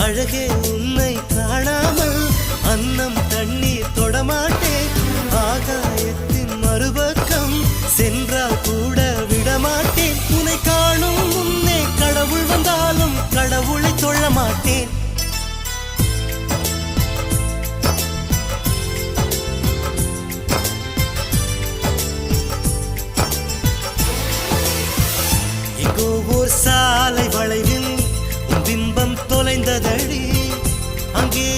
அழகே உன்னை காணாமல் அன்னம் தண்ணீர் தொடமாட்டேன். ஆகாயத்தின் மறுபக்கம் சென்றால் கூட விடமாட்டேன். உன்னை காணும் முன்னே கடவுள் வந்தாலும் கடவுளை தொழ மாட்டேன். ஓர் சாலை வளைவில் உன் பிம்பம் தொலைந்ததடி. அங்கே